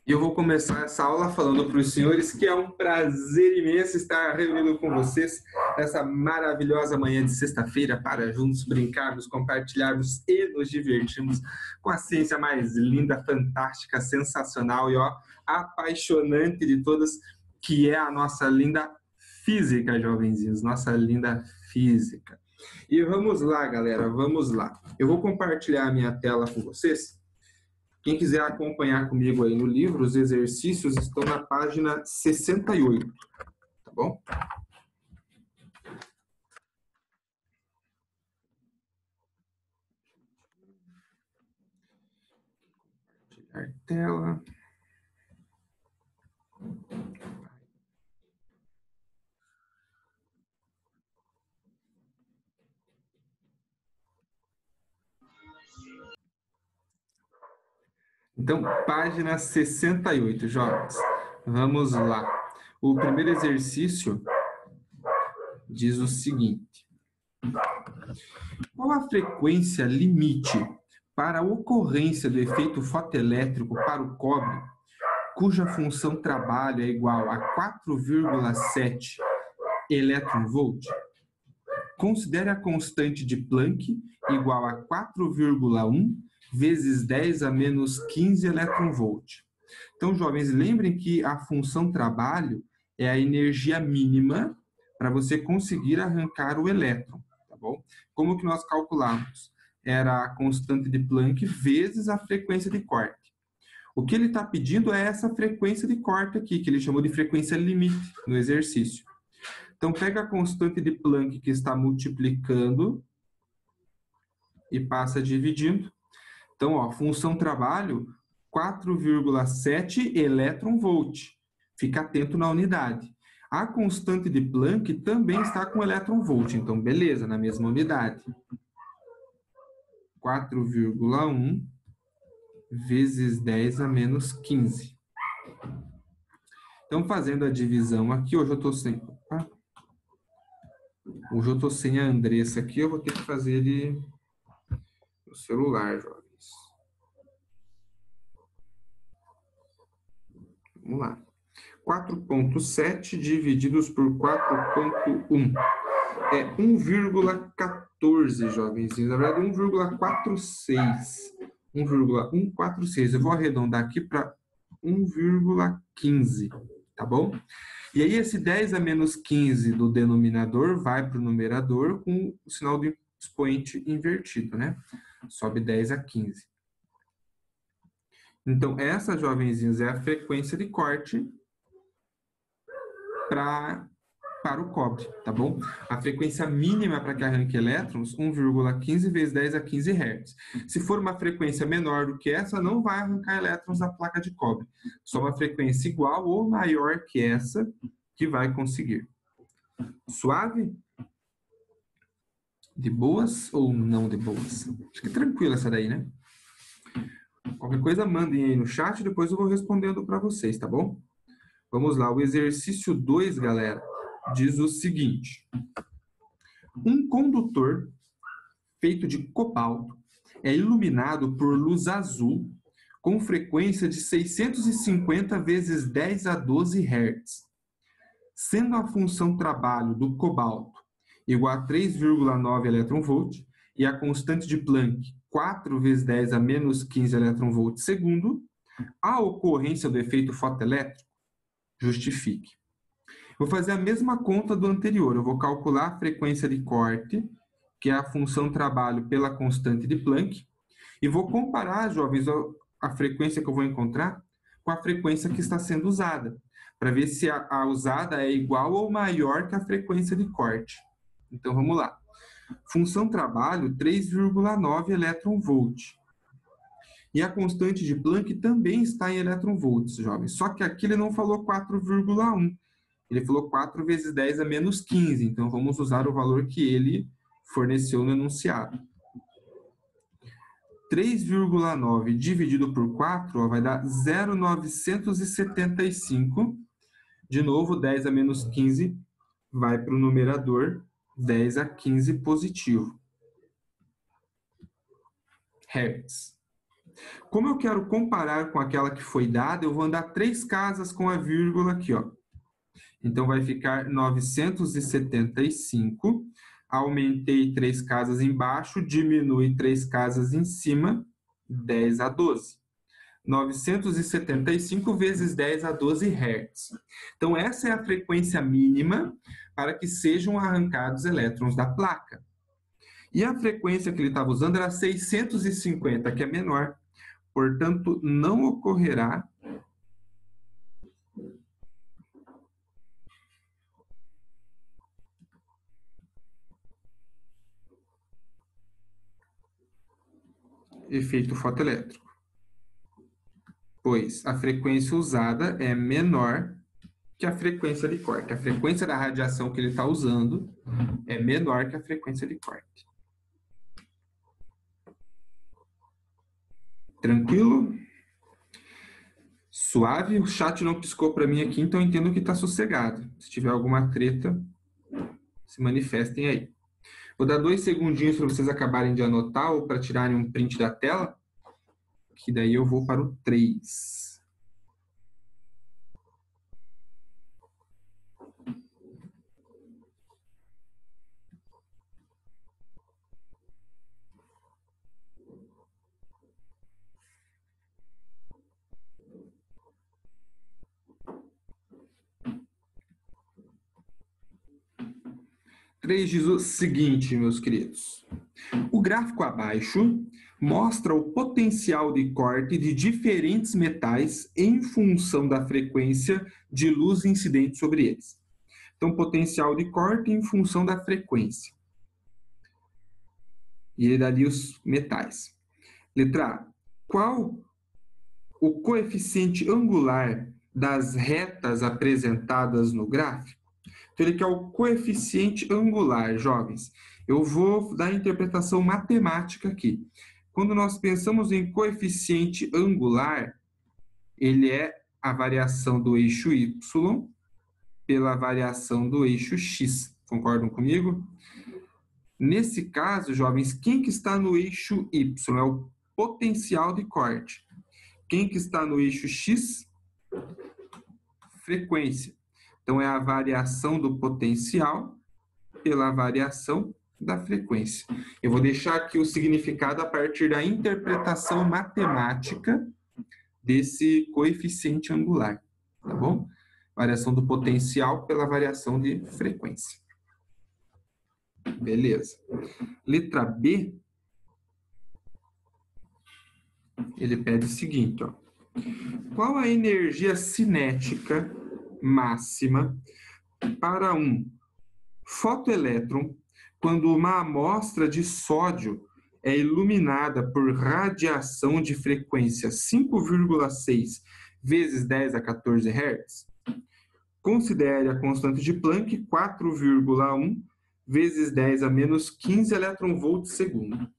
E eu vou começar essa aula falando para os senhores que é um prazer imenso estar reunido com vocês nessa maravilhosa manhã de sexta-feira para juntos brincarmos, compartilharmos e nos divertirmos com a ciência mais linda, fantástica, sensacional e apaixonante de todas, que é a nossa linda física, jovenzinhos, nossa linda física. E vamos lá, galera, vamos lá. Eu vou compartilhar a minha tela com vocês. Quem quiser acompanhar comigo aí no livro, os exercícios estão na página 68, tá bom? Compartilhar tela. Então, página 68, jovens. Vamos lá. O primeiro exercício diz o seguinte: qual a frequência limite para a ocorrência do efeito fotoelétrico para o cobre, cuja função trabalho é igual a 4,7 elétron-volt? Considere a constante de Planck igual a 4,1 vezes 10 a menos 15 elétron-volt. Então, jovens, lembrem que a função trabalho é a energia mínima para você conseguir arrancar o elétron, tá bom? Como que nós calculamos? Era a constante de Planck vezes a frequência de corte. O que ele está pedindo é essa frequência de corte aqui, que ele chamou de frequência limite no exercício. Então, pega a constante de Planck que está multiplicando e passa dividindo. Então, ó, função trabalho, 4,7 elétron-volt. Fica atento na unidade. A constante de Planck também está com elétron-volt. Então, beleza, na mesma unidade. 4,1 vezes 10 a menos 15. Então, fazendo a divisão aqui, hoje eu estou sem... Hoje eu estou sem a Andressa aqui, eu vou ter que fazer ele no celular, jovens. Vamos lá. 4,7 divididos por 4,1 é 1,14, jovens. Na verdade, 1,46. 1,146. Eu vou arredondar aqui para 1,15, tá bom? E aí, esse 10 a menos 15 do denominador vai para o numerador com o sinal do expoente invertido, né? Sobe 10 a 15. Então, essa, jovenzinhos, é a frequência de corte para o cobre, tá bom? A frequência mínima para que arranque elétrons, 1,15 vezes 10 a 15 Hz. Se for uma frequência menor do que essa, não vai arrancar elétrons da placa de cobre. Só uma frequência igual ou maior que essa que vai conseguir. Suave? De boas ou não de boas? Acho que é tranquila essa daí, né? Qualquer coisa, mandem aí no chat, depois eu vou respondendo para vocês, tá bom? Vamos lá, o exercício 2, galera, diz o seguinte: um condutor feito de cobalto é iluminado por luz azul com frequência de 650 vezes 10 a 12 Hz. Sendo a função trabalho do cobalto igual a 3,9 elétron-volt e a constante de Planck 4 vezes 10 a menos 15 elétron-volt segundo, a ocorrência do efeito fotoelétrico justifique. Vou fazer a mesma conta do anterior. Eu vou calcular a frequência de corte, que é a função trabalho pela constante de Planck, e vou comparar, jovens, a frequência que eu vou encontrar com a frequência que está sendo usada, para ver se a usada é igual ou maior que a frequência de corte. Então, vamos lá. Função trabalho, 3,9 elétron-volt. E a constante de Planck também está em elétron-volts, jovens. Só que aqui ele não falou 4,1. Ele falou 4 vezes 10 a menos 15. Então, vamos usar o valor que ele forneceu no enunciado. 3,9 dividido por 4 ó, vai dar 0,975. De novo, 10 a menos 15 vai para o numerador, 10 a 15 positivo. Hertz. Como eu quero comparar com aquela que foi dada, eu vou andar 3 casas com a vírgula aqui, ó. Então, vai ficar 975. Aumentei 3 casas embaixo, diminui 3 casas em cima, 10 a 12. 975 vezes 10 a 12 Hz. Então, essa é a frequência mínima para que sejam arrancados elétrons da placa. E a frequência que ele estava usando era 650, que é menor. Portanto, não ocorrerá efeito fotoelétrico, pois a frequência usada é menor que a frequência de corte. A frequência da radiação que ele está usando é menor que a frequência de corte. Tranquilo? Suave? O chat não piscou para mim aqui, então eu entendo que está sossegado. Se tiver alguma treta, se manifestem aí. Vou dar 2 segundinhos para vocês acabarem de anotar ou para tirarem um print da tela, que daí eu vou para o 3. Diz o seguinte, meus queridos. O gráfico abaixo mostra o potencial de corte de diferentes metais em função da frequência de luz incidente sobre eles. Então, potencial de corte em função da frequência. E ele dá ali os metais. Letra A. Qual o coeficiente angular das retas apresentadas no gráfico? Então, ele quer o coeficiente angular, jovens. Eu vou dar a interpretação matemática aqui. Quando nós pensamos em coeficiente angular, ele é a variação do eixo y pela variação do eixo x. Concordam comigo? Nesse caso, jovens, quem que está no eixo y? É o potencial de corte. Quem que está no eixo x? Frequência. Então, é a variação do potencial pela variação da frequência. Eu vou deixar aqui o significado a partir da interpretação matemática desse coeficiente angular, tá bom? Variação do potencial pela variação de frequência. Beleza. Letra B, ele pede o seguinte, ó. Qual a energia cinética máxima para um fotoelétron quando uma amostra de sódio é iluminada por radiação de frequência 5,6 vezes 10 a 14 Hz? Considere a constante de Planck 4,1 vezes 10 a menos 15 eletronvolts segundo.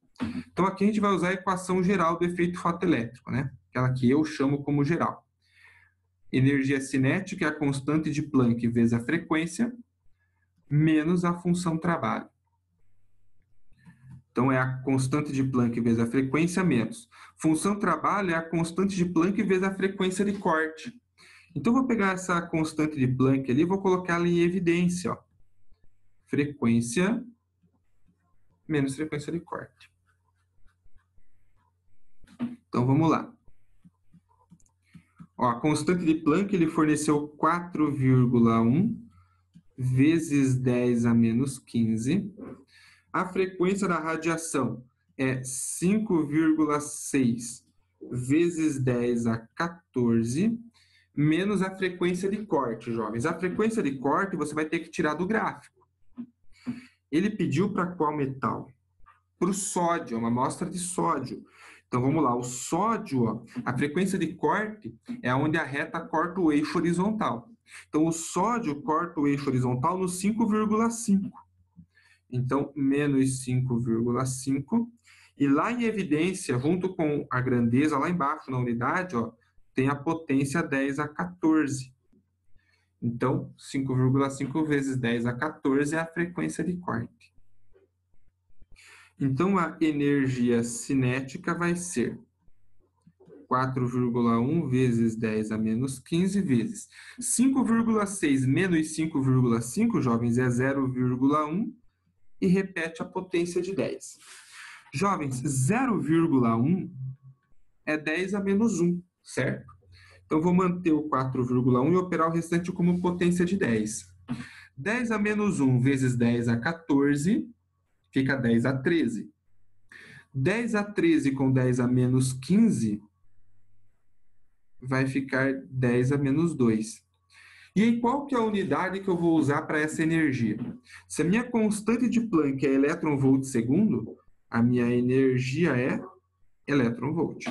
Então, aqui a gente vai usar a equação geral do efeito fotoelétrico, né? Aquela que eu chamo como geral. Energia cinética é a constante de Planck vezes a frequência, menos a função trabalho. Então, é a constante de Planck vezes a frequência, menos. Função trabalho é a constante de Planck vezes a frequência de corte. Então, vou pegar essa constante de Planck ali e vou colocar ela em evidência, ó. Frequência menos frequência de corte. Então, vamos lá. Ó, a constante de Planck, ele forneceu 4,1 vezes 10 a menos 15. A frequência da radiação é 5,6 vezes 10 a 14, menos a frequência de corte, jovens. A frequência de corte você vai ter que tirar do gráfico. Ele pediu para qual metal? Para o sódio, uma amostra de sódio. Então, vamos lá. O sódio, ó, a frequência de corte é onde a reta corta o eixo horizontal. Então, o sódio corta o eixo horizontal no 5,5. Então, menos 5,5. E lá em evidência, junto com a grandeza, lá embaixo na unidade, ó, tem a potência 10 a 14. Então, 5,5 vezes 10 a 14 é a frequência de corte. Então, a energia cinética vai ser 4,1 vezes 10 a menos 15 vezes 5,6 menos 5,5, jovens, é 0,1 e repete a potência de 10. Jovens, 0,1 é 10 a menos 1, certo? Então, vou manter o 4,1 e operar o restante como potência de 10. 10 a menos 1 vezes 10 a 14, fica 10 a 13. 10 a 13 com 10 a menos 15, vai ficar 10 a menos 2. E aí, qual que é a unidade que eu vou usar para essa energia? Se a minha constante de Planck é elétron-volt segundo, a minha energia é elétron-volt.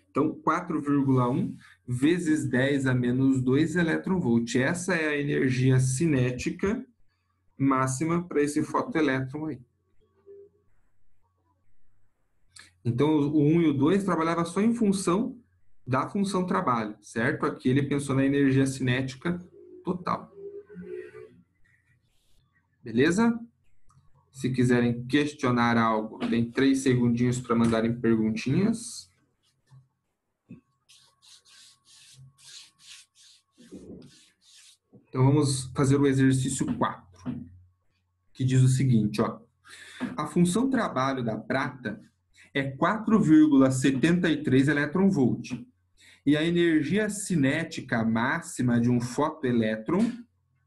Então, 4,1 vezes 10 a menos 2 elétron-volt. Essa é a energia cinética máxima para esse fotoelétron aí. Então, o 1 e o 2 trabalhava só em função da função trabalho, certo? Aqui ele pensou na energia cinética total. Beleza? Se quiserem questionar algo, tem 3 segundinhos para mandarem perguntinhas. Então, vamos fazer o exercício 4, que diz o seguinte, ó. A função trabalho da prata é 4,73 elétron-volt. E a energia cinética máxima de um fotoelétron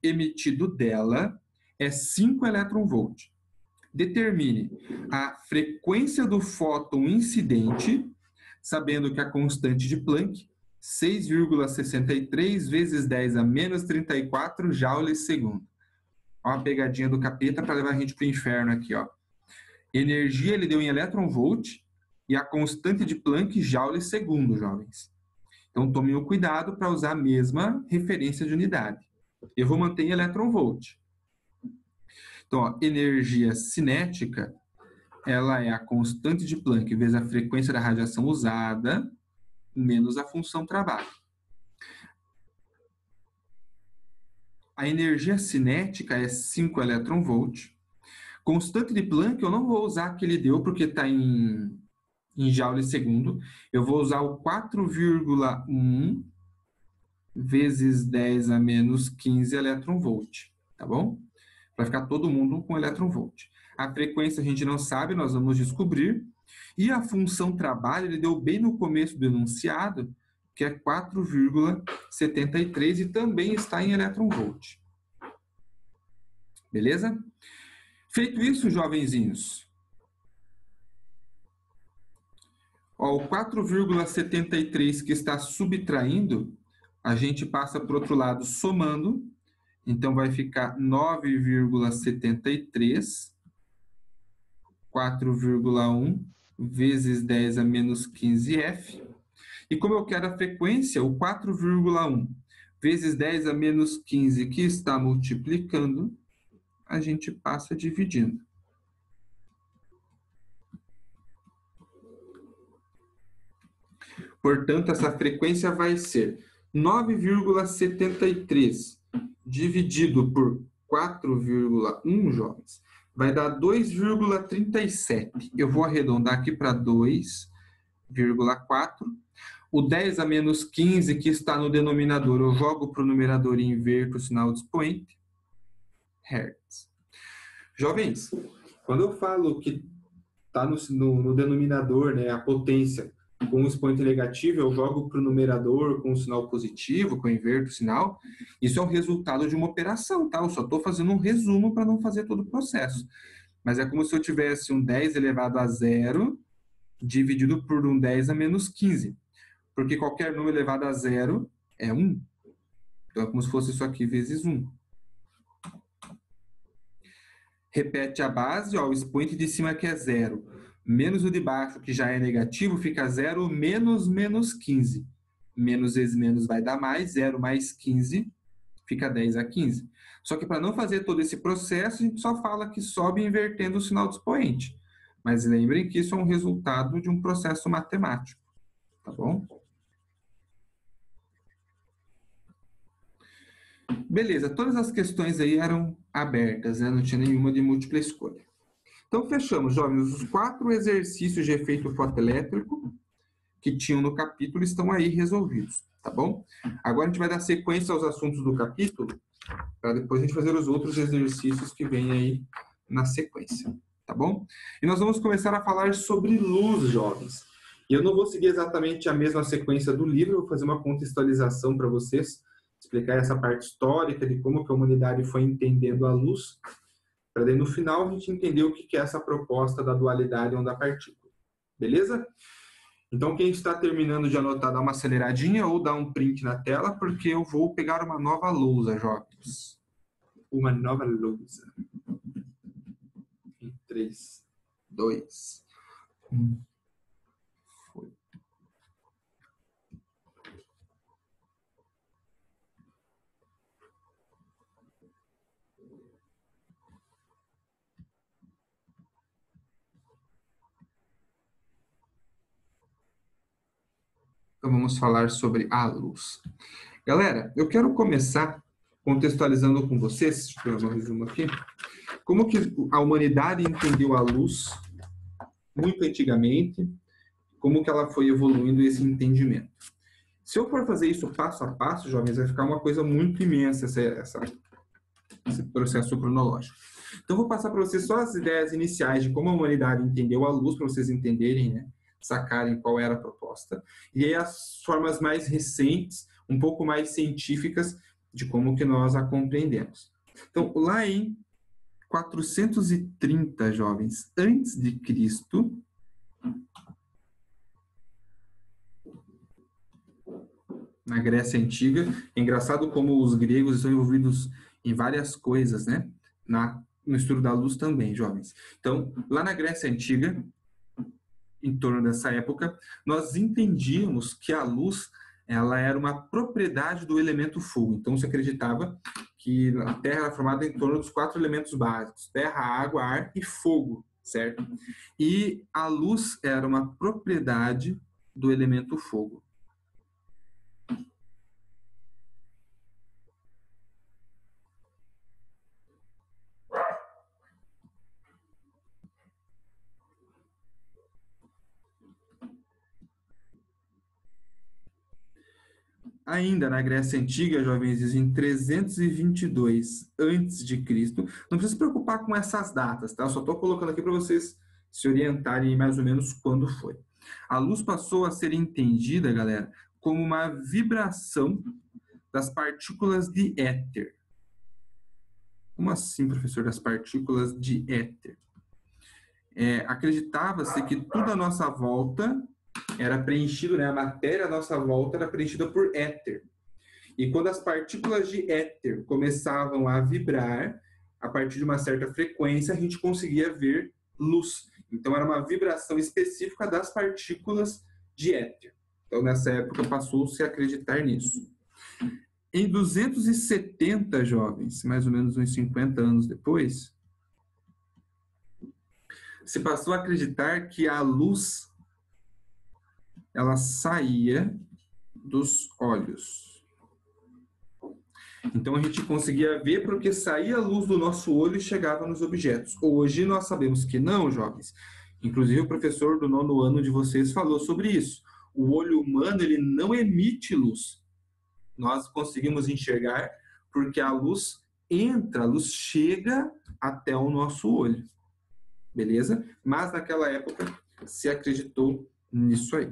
emitido dela é 5 elétron-volt. Determine a frequência do fóton incidente, sabendo que a constante de Planck, 6,63 vezes 10 a menos 34 joules segundo. Ó a pegadinha do capeta para levar a gente para o inferno aqui, ó. Energia ele deu em elétron-volt e a constante de Planck joules segundo, jovens. Então, tomem o cuidado para usar a mesma referência de unidade. Eu vou manter em elétron-volt. Então, ó, energia cinética, ela é a constante de Planck vezes a frequência da radiação usada, menos a função trabalho. A energia cinética é 5 elétron-volt. Constante de Planck, eu não vou usar que ele deu, porque está em joules segundo. Eu vou usar o 4,1 vezes 10 a menos 15 elétron-volt, tá bom? Vai ficar todo mundo com elétron-volt. A frequência a gente não sabe, nós vamos descobrir. E a função trabalho, ele deu bem no começo do enunciado, que é 4,73 e também está em elétron-volt. Beleza? Feito isso, jovenzinhos, ó, o 4,73 que está subtraindo, a gente passa para o outro lado somando, então vai ficar 9,73, 4,1 vezes 10 a menos 15F. E como eu quero a frequência, o 4,1 vezes 10 a menos 15 que está multiplicando, a gente passa dividindo. Portanto, essa frequência vai ser 9,73 dividido por 4,1, jovens, vai dar 2,37. Eu vou arredondar aqui para 2,4. O 10 a menos 15 que está no denominador, eu jogo para o numerador e inverto o sinal de expoente. Hertz. Jovens, quando eu falo que está no denominador, né, a potência com o expoente negativo, eu jogo para o numerador com o sinal positivo, que eu inverto o sinal. Isso é o resultado de uma operação, tá? Eu só estou fazendo um resumo para não fazer todo o processo. Mas é como se eu tivesse um 10 elevado a 0 dividido por um 10 a menos 15. Porque qualquer número elevado a 0 é 1. Então é como se fosse isso aqui vezes 1. Repete a base, ó, o expoente de cima que é 0. Menos o de baixo, que já é negativo, fica 0 menos menos 15. Menos vezes menos vai dar mais, 0 mais 15 fica 10 a 15. Só que para não fazer todo esse processo, a gente só fala que sobe invertendo o sinal do expoente. Mas lembrem que isso é um resultado de um processo matemático, tá bom? Beleza, todas as questões aí eram abertas, né? Não tinha nenhuma de múltipla escolha. Então, fechamos, jovens, os 4 exercícios de efeito fotoelétrico. que tinham no capítulo estão aí resolvidos, tá bom? Agora a gente vai dar sequência aos assuntos do capítulo, para depois a gente fazer os outros exercícios que vêm aí na sequência, tá bom? E nós vamos começar a falar sobre luz, jovens. E eu não vou seguir exatamente a mesma sequência do livro, eu vou fazer uma contextualização para vocês, explicar essa parte histórica de como que a humanidade foi entendendo a luz, para daí no final a gente entender o que é essa proposta da dualidade onda-partícula. Beleza? Então quem está terminando de anotar, dá uma aceleradinha ou dá um print na tela, porque eu vou pegar uma nova lousa, jovens. Uma nova lousa. Em 3, 2, 1. Então vamos falar sobre a luz. Galera, eu quero começar contextualizando com vocês, deixa eu fazer um resumo aqui, como que a humanidade entendeu a luz muito antigamente, como que ela foi evoluindo esse entendimento. Se eu for fazer isso passo a passo, jovens, vai ficar uma coisa muito imensa esse processo cronológico. Então, eu vou passar para vocês só as ideias iniciais de como a humanidade entendeu a luz, para vocês entenderem, né? Sacarem qual era a proposta. E aí as formas mais recentes, um pouco mais científicas, de como que nós a compreendemos. Então, lá em 430, jovens, antes de Cristo, na Grécia Antiga, é engraçado como os gregos estão envolvidos em várias coisas, né? No estudo da luz também, jovens. Então, lá na Grécia Antiga, em torno dessa época, nós entendíamos que a luz ela era uma propriedade do elemento fogo. Então, se acreditava que a Terra era formada em torno dos 4 elementos básicos: terra, água, ar e fogo, certo? E a luz era uma propriedade do elemento fogo. Ainda na Grécia Antiga, jovens, em 322 a.C., não precisa se preocupar com essas datas, tá? Eu só estou colocando aqui para vocês se orientarem mais ou menos quando foi. A luz passou a ser entendida, galera, como uma vibração das partículas de éter. Como assim, professor, das partículas de éter? Acreditava-se que tudo à nossa volta era preenchido, né? A matéria à nossa volta era preenchida por éter. E quando as partículas de éter começavam a vibrar, a partir de uma certa frequência, a gente conseguia ver luz. Então, era uma vibração específica das partículas de éter. Então, nessa época, passou-se a acreditar nisso. Em 270, jovens, mais ou menos uns 50 anos depois, se passou a acreditar que a luz ela saía dos olhos. Então a gente conseguia ver porque saía a luz do nosso olho e chegava nos objetos. Hoje nós sabemos que não, jovens. Inclusive o professor do 9º ano de vocês falou sobre isso. O olho humano ele não emite luz. Nós conseguimos enxergar porque a luz entra, a luz chega até o nosso olho. Beleza? Mas naquela época se acreditou nisso aí.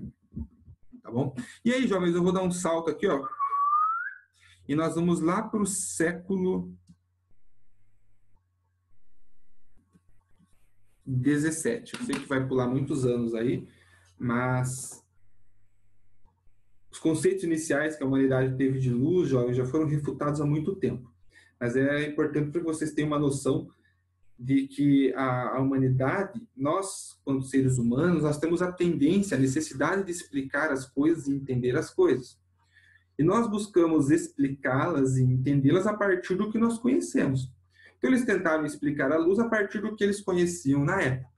Tá bom? E aí, jovens, eu vou dar um salto aqui, ó. E nós vamos lá para o século 17. Eu sei que vai pular muitos anos aí, mas os conceitos iniciais que a humanidade teve de luz, jovens, já foram refutados há muito tempo. Mas é importante para que vocês tenham uma noção de que a humanidade, nós, quando seres humanos, nós temos a tendência, a necessidade de explicar as coisas e entender as coisas. E nós buscamos explicá-las e entendê-las a partir do que nós conhecemos. Então, eles tentaram explicar a luz a partir do que eles conheciam na época.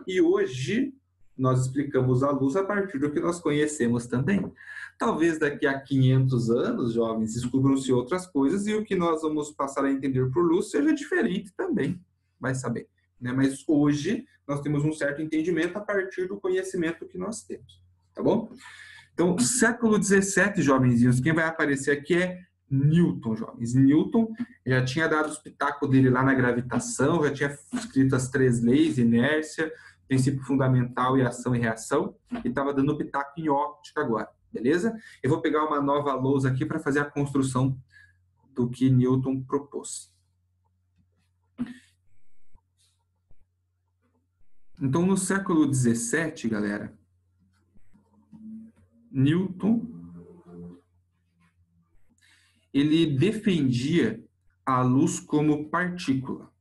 E hoje, nós explicamos a luz a partir do que nós conhecemos também. Talvez daqui a 500 anos, jovens, descubram-se outras coisas e o que nós vamos passar a entender por luz seja diferente também. Vai saber, né? Mas hoje nós temos um certo entendimento a partir do conhecimento que nós temos. tá bom? Então, século XVII, jovenzinhos, quem vai aparecer aqui é Newton, jovens. Newton já tinha dado os pitacos dele lá na gravitação, já tinha escrito as 3 leis, inércia, princípio fundamental e ação e reação, e estava dando pitaco em óptica agora, beleza? Eu vou pegar uma nova lousa aqui para fazer a construção do que Newton propôs. Então, no século XVII, galera, Newton, ele defendia a luz como partícula.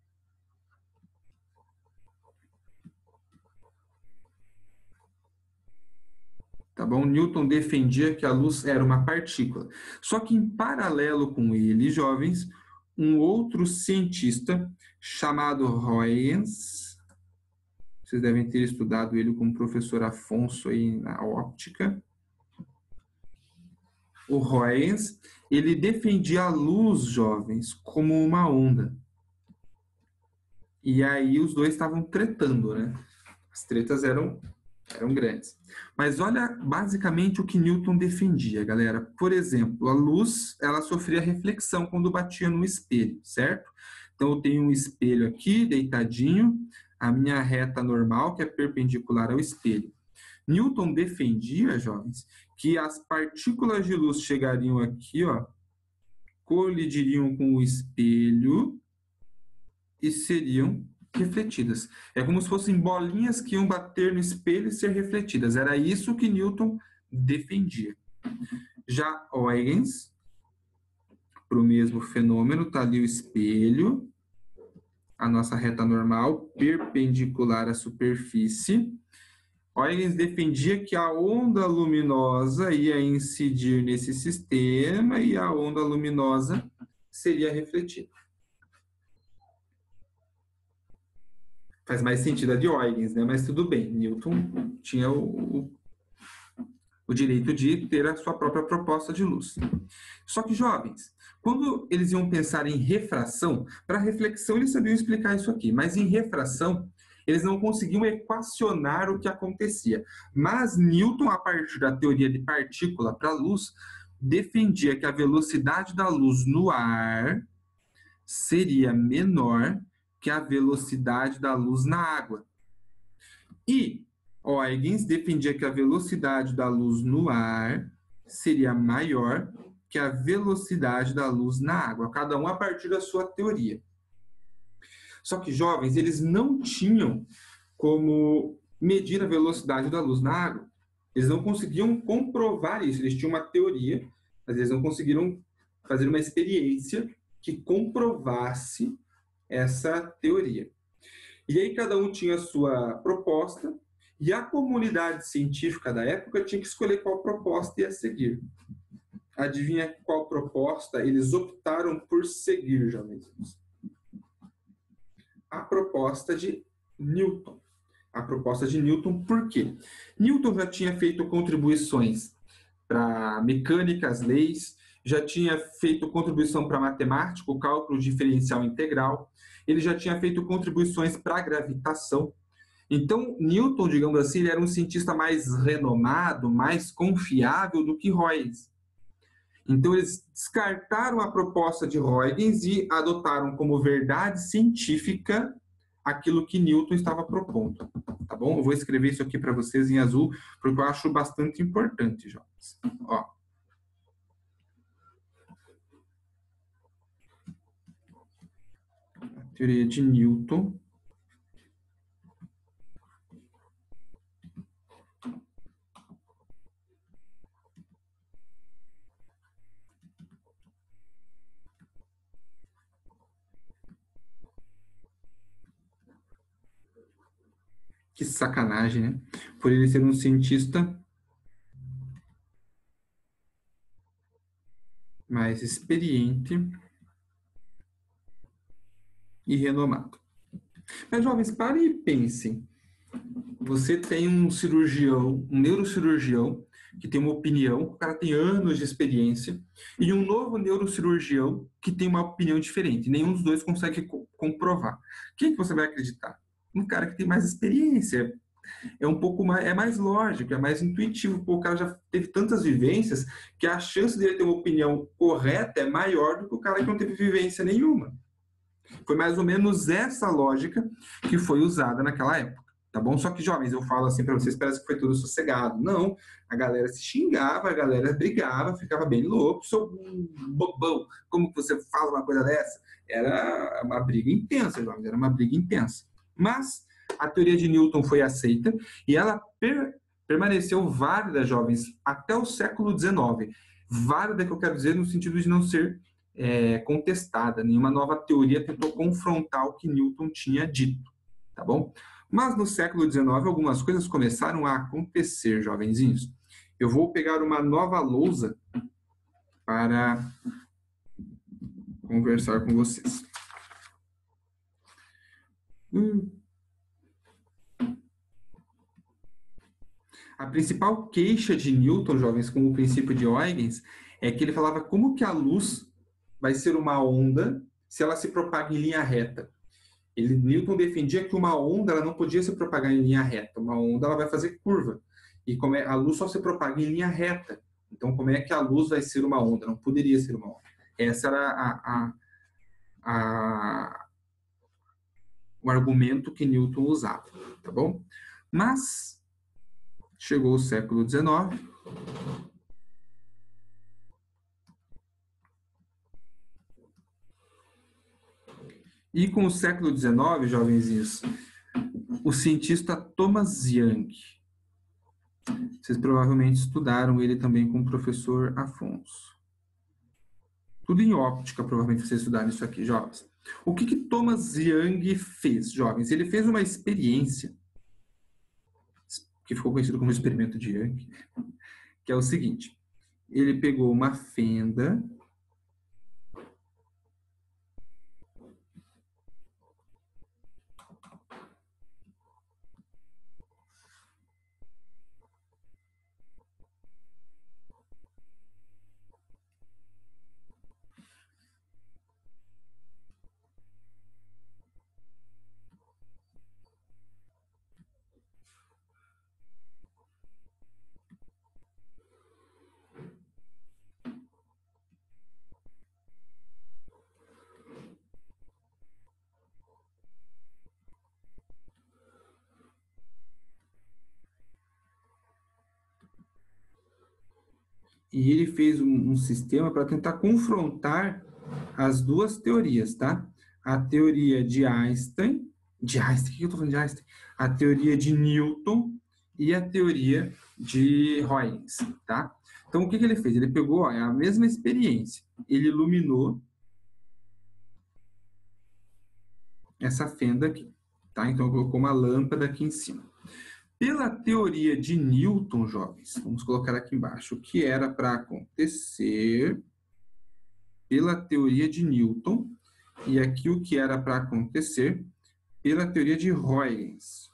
Tá bom? Newton defendia que a luz era uma partícula. Só que em paralelo com ele, jovens, um outro cientista chamado Huygens, vocês devem ter estudado ele com o professor Afonso aí na óptica. O Huygens, ele defendia a luz, jovens, como uma onda. E aí os dois estavam tretando, né? As tretas eram grandes. Mas olha basicamente o que Newton defendia, galera. Por exemplo, a luz, ela sofria reflexão quando batia no espelho, certo? Então eu tenho um espelho aqui, deitadinho, a minha reta normal, que é perpendicular ao espelho. Newton defendia, jovens, que as partículas de luz chegariam aqui, ó, colidiriam com o espelho e seriam refletidas. É como se fossem bolinhas que iam bater no espelho e ser refletidas. Era isso que Newton defendia. Já Huygens, para o mesmo fenômeno, está ali o espelho, a nossa reta normal, perpendicular à superfície. Huygens defendia que a onda luminosa ia incidir nesse sistema e a onda luminosa seria refletida. Faz mais sentido a de Huygens, né? Mas tudo bem, Newton tinha o direito de ter a sua própria proposta de luz. Só que, jovens, quando eles iam pensar em refração, para reflexão eles sabiam explicar isso aqui, mas em refração eles não conseguiam equacionar o que acontecia. Mas Newton, a partir da teoria de partícula para a luz, defendia que a velocidade da luz no ar seria menor que a velocidade da luz na água. E Huygens defendia que a velocidade da luz no ar seria maior que a velocidade da luz na água, cada um a partir da sua teoria. Só que, jovens, eles não tinham como medir a velocidade da luz na água. Eles não conseguiam comprovar isso. Eles tinham uma teoria, mas eles não conseguiram fazer uma experiência que comprovasse essa teoria. E aí cada um tinha a sua proposta e a comunidade científica da época tinha que escolher qual proposta ia seguir. Adivinha qual proposta eles optaram por seguir, jovens? A proposta de Newton. A proposta de Newton, por quê? Newton já tinha feito contribuições para mecânica, as leis, já tinha feito contribuição para matemática, o cálculo diferencial integral, ele já tinha feito contribuições para a gravitação. Então, Newton, digamos assim, ele era um cientista mais renomado, mais confiável do que Huygens. Então, eles descartaram a proposta de Huygens e adotaram como verdade científica aquilo que Newton estava propondo. Tá bom? Eu vou escrever isso aqui para vocês em azul, porque eu acho bastante importante, jovens. Ó. A teoria de Newton. Que sacanagem, né? Por ele ser um cientista mais experiente e renomado. Mas, jovens, parem e pensem. Você tem um cirurgião, um neurocirurgião, que tem uma opinião, o cara tem anos de experiência, e um novo neurocirurgião que tem uma opinião diferente. Nenhum dos dois consegue comprovar. Quem que você vai acreditar? Um cara que tem mais experiência, é um pouco mais, é mais lógico, é mais intuitivo. Pô, o cara já teve tantas vivências que a chance dele ter uma opinião correta é maior do que o cara que não teve vivência nenhuma. Foi mais ou menos essa lógica que foi usada naquela época, tá bom? Só que, jovens, eu falo assim para vocês, parece que foi tudo sossegado. Não, a galera se xingava, a galera brigava, ficava bem louco, sou um bobão, como que você fala uma coisa dessa? Era uma briga intensa, jovens, era uma briga intensa. Mas a teoria de Newton foi aceita e ela permaneceu válida, jovens, até o século XIX. Válida, que eu quero dizer, no sentido de não ser contestada. Nenhuma nova teoria tentou confrontar o que Newton tinha dito, tá bom? Mas no século XIX, algumas coisas começaram a acontecer, jovenzinhos. Eu vou pegar uma nova lousa para conversar com vocês. A principal queixa de Newton, jovens, com o princípio de Huygens, é que ele falava como que a luz vai ser uma onda se ela se propaga em linha reta. Newton defendia que uma onda ela não podia se propagar em linha reta. Uma onda ela vai fazer curva. E a luz só se propaga em linha reta. Então, como é que a luz vai ser uma onda? Não poderia ser uma onda. Esse era o argumento que Newton usava, tá bom? Mas chegou o século XIX. E com o século XIX, jovenzinhos, o cientista Thomas Young, vocês provavelmente estudaram ele também com o professor Afonso. Tudo em óptica, provavelmente vocês estudaram isso aqui, jovens. O que Thomas Young fez, jovens? Ele fez uma experiência, que ficou conhecido como experimento de Young, que é o seguinte. Ele pegou uma fenda e ele fez um sistema para tentar confrontar as duas teorias, tá? A teoria de Einstein, o que eu estou falando de Einstein? A teoria de Newton e a teoria de Huygens, tá? Então, o que ele fez? Ele pegou a mesma experiência, ele iluminou essa fenda aqui, tá? Então, colocou uma lâmpada aqui em cima. Pela teoria de Newton, jovens, vamos colocar aqui embaixo, o que era para acontecer pela teoria de Newton e aqui o que era para acontecer pela teoria de Huygens.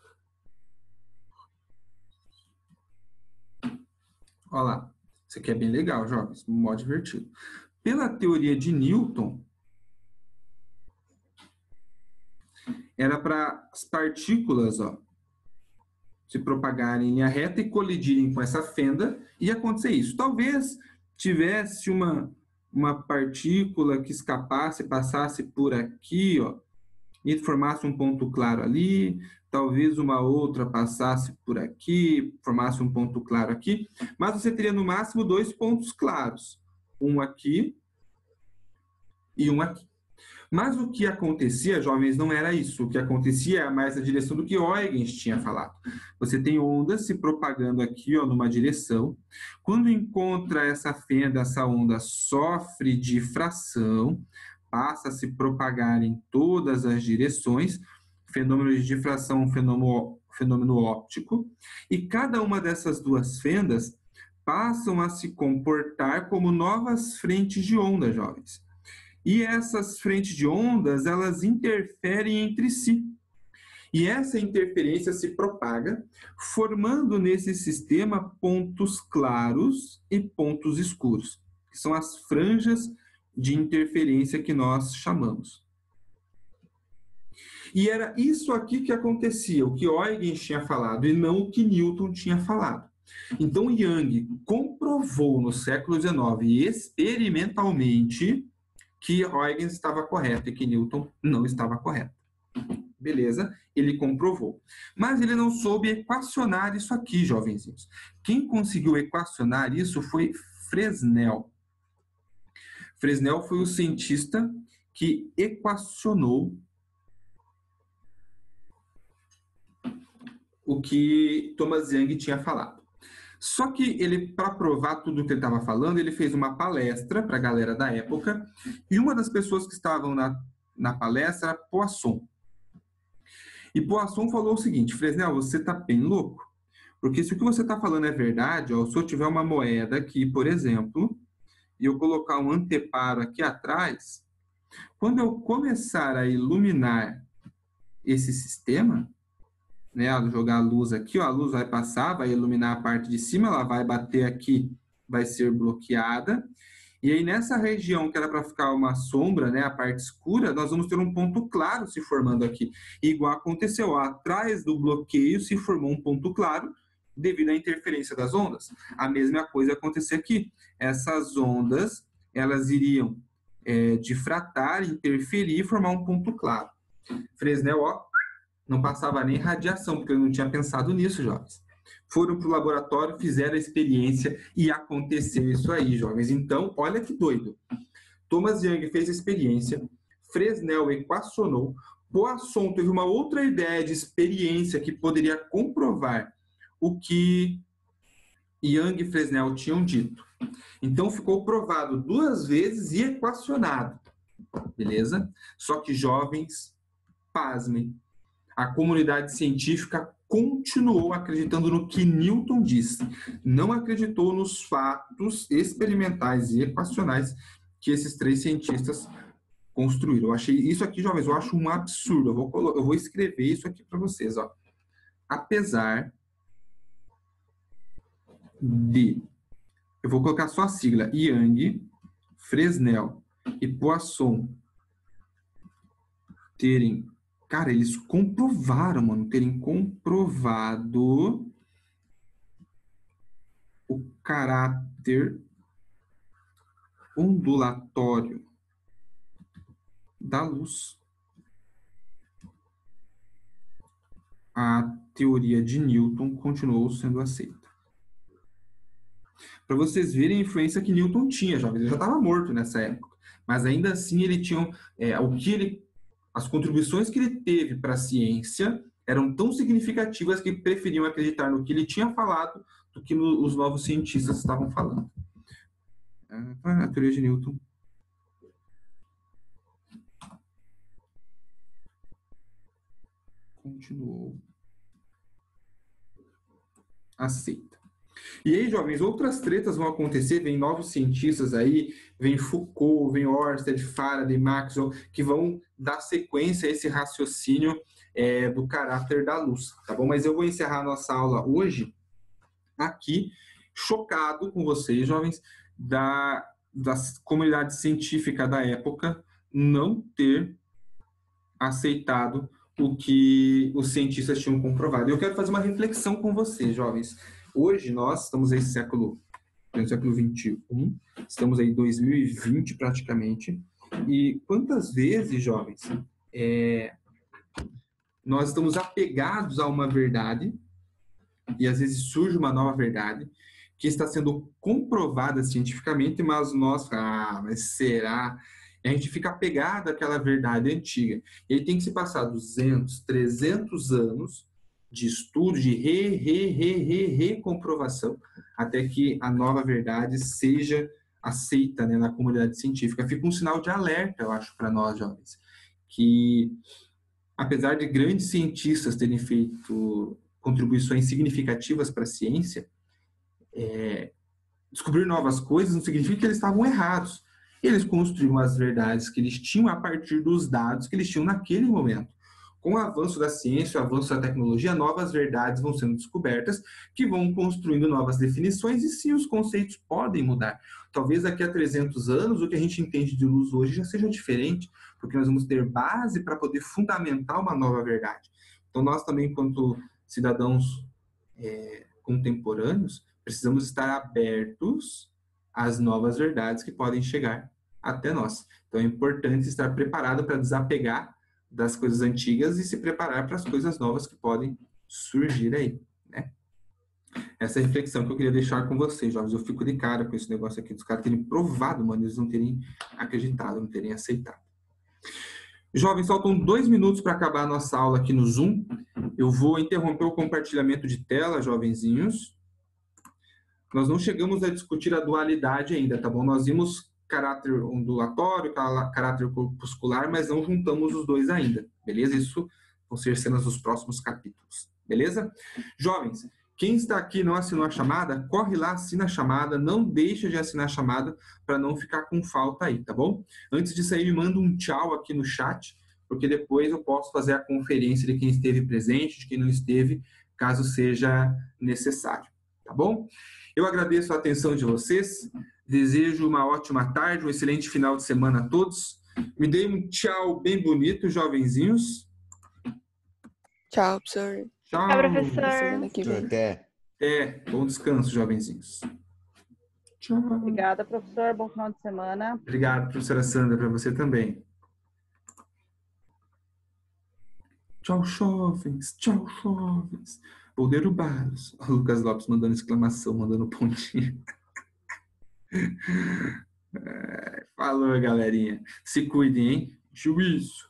Olha lá, isso aqui é bem legal, jovens, um modo divertido. Pela teoria de Newton, era para as partículas, se propagarem em linha reta e colidirem com essa fenda e acontecer isso. Talvez tivesse uma partícula que escapasse, passasse por aqui, e formasse um ponto claro ali, talvez uma outra passasse por aqui, formasse um ponto claro aqui, mas você teria no máximo 2 pontos claros, um aqui e um aqui. Mas o que acontecia, jovens, não era isso. O que acontecia é mais na direção do que Huygens tinha falado. Você tem ondas se propagando aqui, numa direção. Quando encontra essa fenda, essa onda sofre difração, passa a se propagar em todas as direções. Fenômeno de difração, fenômeno óptico. E cada uma dessas duas fendas passam a se comportar como novas frentes de onda, jovens. E essas frentes de ondas, elas interferem entre si. E essa interferência se propaga, formando nesse sistema pontos claros e pontos escuros, que são as franjas de interferência que nós chamamos. E era isso aqui que acontecia, o que Huygens tinha falado e não o que Newton tinha falado. Então, Young comprovou no século XIX experimentalmente que Huygens estava correto e que Newton não estava correto. Beleza? Ele comprovou. Mas ele não soube equacionar isso aqui, jovenzinhos. Quem conseguiu equacionar isso foi Fresnel. Fresnel foi o cientista que equacionou o que Thomas Young tinha falado. Só que ele, para provar tudo o que ele estava falando, ele fez uma palestra para a galera da época, e uma das pessoas que estavam na palestra era Poisson. E Poisson falou o seguinte: Fresnel, você está bem louco? Porque se o que você está falando é verdade, ó, se eu tiver uma moeda aqui, por exemplo, e eu colocar um anteparo aqui atrás, quando eu começar a iluminar esse sistema, né, jogar a luz aqui, ó, a luz vai passar, vai iluminar a parte de cima, ela vai bater aqui, vai ser bloqueada, e aí nessa região que era para ficar uma sombra, né, a parte escura, nós vamos ter um ponto claro se formando aqui. Igual aconteceu, ó, atrás do bloqueio se formou um ponto claro devido à interferência das ondas. A mesma coisa acontecer aqui. Essas ondas, elas iriam difratar, interferir e formar um ponto claro. Fresnel, ó, não passava nem radiação, porque ele não tinha pensado nisso, jovens. Foram para o laboratório, fizeram a experiência e aconteceu isso aí, jovens. Então, olha que doido. Thomas Young fez a experiência, Fresnel equacionou, Poisson teve uma outra ideia de experiência que poderia comprovar o que Young e Fresnel tinham dito. Então, ficou provado 2 vezes e equacionado. Beleza? Só que, jovens, pasmem, a comunidade científica continuou acreditando no que Newton disse, não acreditou nos fatos experimentais e equacionais que esses 3 cientistas construíram. Eu achei isso aqui, jovens, eu acho um absurdo. Eu vou escrever isso aqui para vocês, ó. Apesar de, eu vou colocar só a sigla, Young, Fresnel e Poisson terem, cara, eles comprovaram, mano, terem comprovado o caráter ondulatório da luz. A teoria de Newton continuou sendo aceita. Para vocês verem a influência que Newton tinha, jovens, ele já estava morto nessa época, mas ainda assim ele tinha as contribuições que ele teve para a ciência eram tão significativas que preferiam acreditar no que ele tinha falado do que os novos cientistas estavam falando. A teoria de Newton continuou aceita. E aí, jovens, outras tretas vão acontecer, vem novos cientistas aí, vem Foucault, vem Ørsted, Faraday, Maxwell, que vão dar sequência a esse raciocínio do caráter da luz, tá bom? Mas eu vou encerrar nossa aula hoje aqui, chocado com vocês, jovens, da comunidade científica da época não ter aceitado o que os cientistas tinham comprovado. Eu quero fazer uma reflexão com vocês, jovens. Hoje nós estamos aí no século XXI, estamos aí em 2020 praticamente, e quantas vezes, jovens, nós estamos apegados a uma verdade, e às vezes surge uma nova verdade, que está sendo comprovada cientificamente, mas nós, mas será? A gente fica apegado àquela verdade antiga. E aí tem que se passar 200, 300 anos de estudo, de recomprovação, até que a nova verdade seja aceita, né, na comunidade científica. Fica um sinal de alerta, eu acho, para nós, jovens, que apesar de grandes cientistas terem feito contribuições significativas para a ciência, descobrir novas coisas não significa que eles estavam errados. Eles construíram as verdades que eles tinham a partir dos dados que eles tinham naquele momento. com o avanço da ciência, o avanço da tecnologia, novas verdades vão sendo descobertas, que vão construindo novas definições, e sim, os conceitos podem mudar. Talvez daqui a 300 anos, o que a gente entende de luz hoje já seja diferente, porque nós vamos ter base para poder fundamentar uma nova verdade. Então, nós também, enquanto cidadãos contemporâneos, precisamos estar abertos às novas verdades que podem chegar até nós. Então, é importante estar preparado para desapegar das coisas antigas e se preparar para as coisas novas que podem surgir aí, né? Essa é a reflexão que eu queria deixar com vocês, jovens. Eu fico de cara com esse negócio aqui dos caras terem provado, mano, eles não terem acreditado, não terem aceitado. Jovens, faltam 2 minutos para acabar a nossa aula aqui no Zoom. Eu vou interromper o compartilhamento de tela, jovenzinhos. Nós não chegamos a discutir a dualidade ainda, tá bom? Nós vimos caráter ondulatório, caráter corpuscular, mas não juntamos os dois ainda, beleza? Isso vão ser cenas dos próximos capítulos, beleza? Jovens, quem está aqui e não assinou a chamada, corre lá, assina a chamada, não deixa de assinar a chamada para não ficar com falta aí, tá bom? Antes de sair, me manda um tchau aqui no chat, porque depois eu posso fazer a conferência de quem esteve presente, de quem não esteve, caso seja necessário, tá bom? Eu agradeço a atenção de vocês, desejo uma ótima tarde, um excelente final de semana a todos. Me dê um tchau bem bonito, jovenzinhos. Tchau, professor. Tchau. Tchau, professor. Semana que vem. Bom descanso, jovenzinhos. Tchau. Obrigada, professor. Bom final de semana. Obrigado, professora Sandra, para você também. Tchau, jovens. Tchau, jovens. Vou derrubá-los. O Lucas Lopes mandando exclamação, mandando pontinho. Falou, galerinha. Se cuidem, hein? Juízo.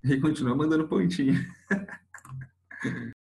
E continua mandando pontinho.